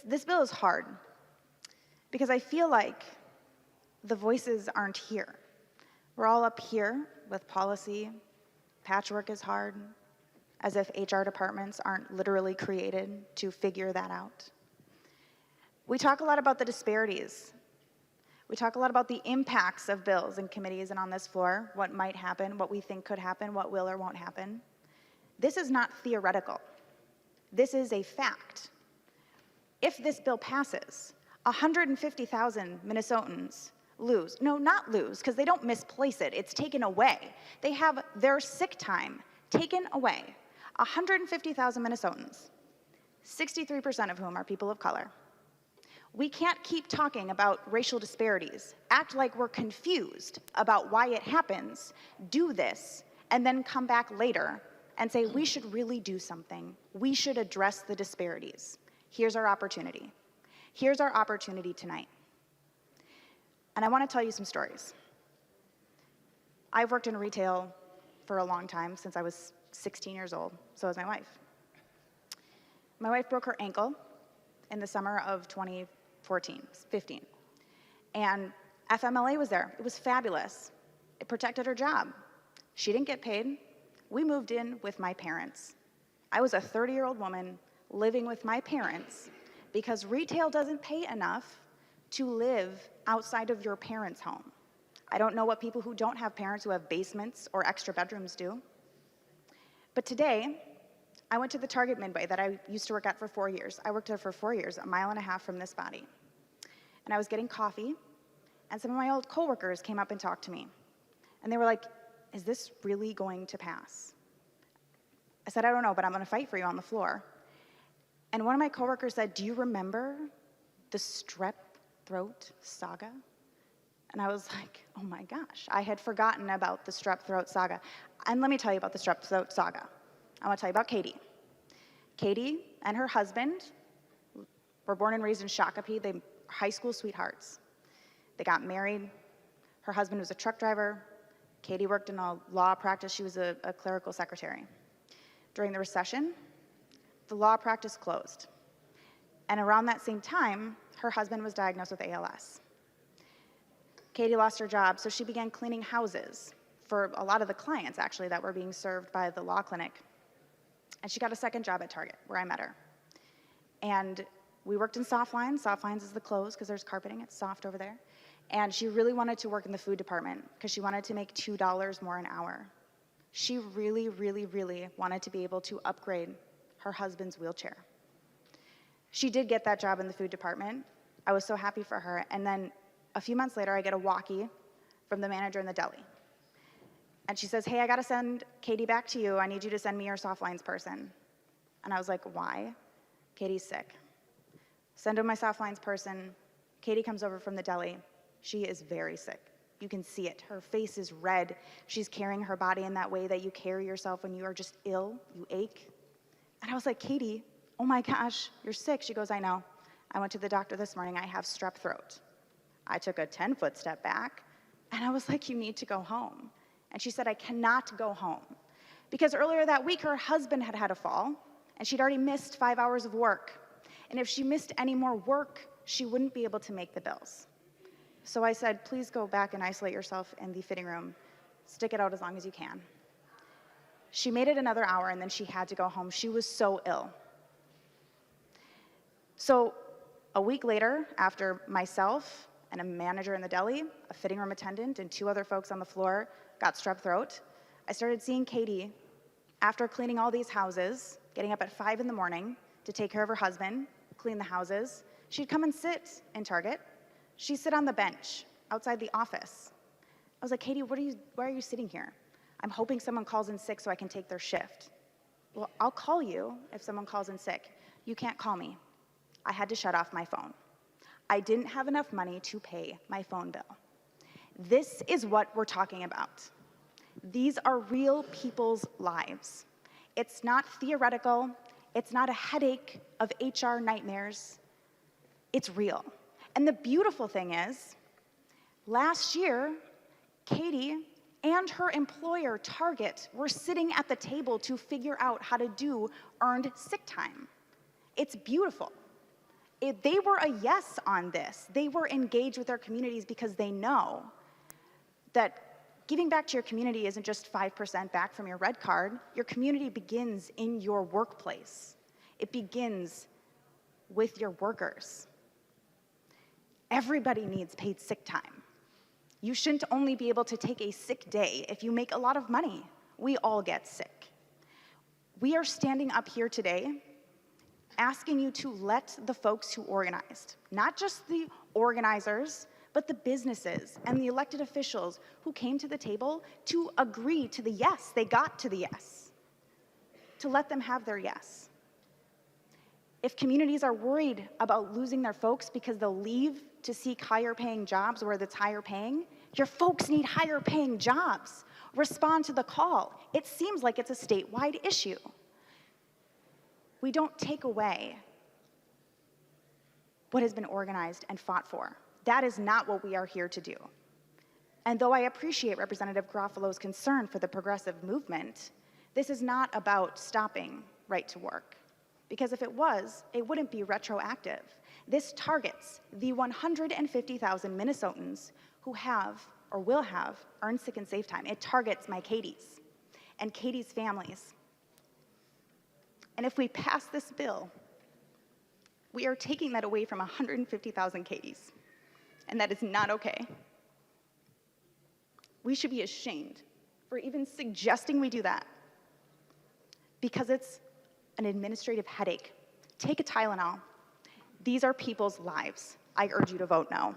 This bill is hard because I feel like the voices aren't here. We're all up here with policy. Patchwork is hard, as if HR departments aren't literally created to figure that out. We talk a lot about the disparities. We talk a lot about the impacts of bills in committees and on this floor, what might happen, what we think could happen, what will or won't happen. This is not theoretical. This is a fact. If this bill passes, 150,000 Minnesotans lose. No, not lose, because they don't misplace it. It's taken away. They have their sick time taken away. 150,000 Minnesotans, 63% of whom are people of color. We can't keep talking about racial disparities, act like we're confused about why it happens, do this, and then come back later and say, we should really do something. We should address the disparities. Here's our opportunity. Here's our opportunity tonight. And I want to tell you some stories. I've worked in retail for a long time, since I was 16 years old. So has my wife. My wife broke her ankle in the summer of 2015. And FMLA was there. It was fabulous. It protected her job. She didn't get paid. We moved in with my parents. I was a 30-year-old woman living with my parents because retail doesn't pay enough to live outside of your parents' home. I don't know what people who don't have parents who have basements or extra bedrooms do. But today, I went to the Target Midway that I used to work at for 4 years. I worked there for 4 years, a mile and a half from this body. And I was getting coffee, and some of my old coworkers came up and talked to me. And they were like, is this really going to pass? I said, I don't know, but I'm going to fight for you on the floor. And one of my coworkers said, do you remember the strep throat saga? And I was like, oh my gosh, I had forgotten about the strep throat saga. And let me tell you about the strep throat saga. I want to tell you about Katie. Katie and her husband were born and raised in Shakopee. They were high school sweethearts. They got married. Her husband was a truck driver. Katie worked in a law practice. She was a clerical secretary. During the recession, the law practice closed. And around that same time, her husband was diagnosed with ALS. Katie lost her job, so she began cleaning houses for a lot of the clients, actually, that were being served by the law clinic. And she got a second job at Target, where I met her. And we worked in soft lines. Soft lines is the clothes, because there's carpeting. It's soft over there. And she really wanted to work in the food department, because she wanted to make $2 more an hour. She really, really, really wanted to be able to upgrade her husband's wheelchair. She did get that job in the food department. I was so happy for her. And then a few months later, I get a walkie from the manager in the deli. And she says, hey, I got to send Katie back to you. I need you to send me your soft lines person. And I was like, why? Katie's sick. Send her my soft lines person. Katie comes over from the deli. She is very sick. You can see it. Her face is red. She's carrying her body in that way that you carry yourself when you are just ill. You ache. And I was like, Katie, oh my gosh, you're sick. She goes, I know. I went to the doctor this morning. I have strep throat. I took a 10-foot step back, and I was like, you need to go home. And she said, I cannot go home. Because earlier that week, her husband had had a fall, and she'd already missed 5 hours of work. And if she missed any more work, she wouldn't be able to make the bills. So I said, please go back and isolate yourself in the fitting room. Stick it out as long as you can. She made it another hour, and then she had to go home. She was so ill. So a week later, after myself and a manager in the deli, a fitting room attendant, and 2 other folks on the floor got strep throat, I started seeing Katie, after cleaning all these houses, getting up at 5 in the morning to take care of her husband, clean the houses. She'd come and sit in Target. She'd sit on the bench outside the office. I was like, Katie, why are you sitting here? I'm hoping someone calls in sick so I can take their shift. Well, I'll call you if someone calls in sick. You can't call me. I had to shut off my phone. I didn't have enough money to pay my phone bill. This is what we're talking about. These are real people's lives. It's not theoretical. It's not a headache of HR nightmares. It's real. And the beautiful thing is, last year, Katie and her employer, Target, were sitting at the table to figure out how to do earned sick time. It's beautiful. They were a yes on this. They were engaged with their communities because they know that giving back to your community isn't just 5% back from your red card. Your community begins in your workplace. It begins with your workers. Everybody needs paid sick time. You shouldn't only be able to take a sick day if you make a lot of money. We all get sick. We are standing up here today asking you to let the folks who organized, not just the organizers, but the businesses and the elected officials who came to the table to agree to the yes, they got to the yes, to let them have their yes. If communities are worried about losing their folks because they'll leave to seek higher paying jobs where it's higher paying, your folks need higher paying jobs. Respond to the call. It seems like it's a statewide issue. We don't take away what has been organized and fought for. That is not what we are here to do. And though I appreciate Representative Garofalo's concern for the progressive movement, this is not about stopping right to work. Because if it was, it wouldn't be retroactive. This targets the 150,000 Minnesotans who have or will have earned sick and safe time. It targets my Quades and Quades families. And if we pass this bill, we are taking that away from 150,000 Quades. And that is not okay. We should be ashamed for even suggesting we do that, because it's an administrative headache. Take a Tylenol. These are people's lives. I urge you to vote no.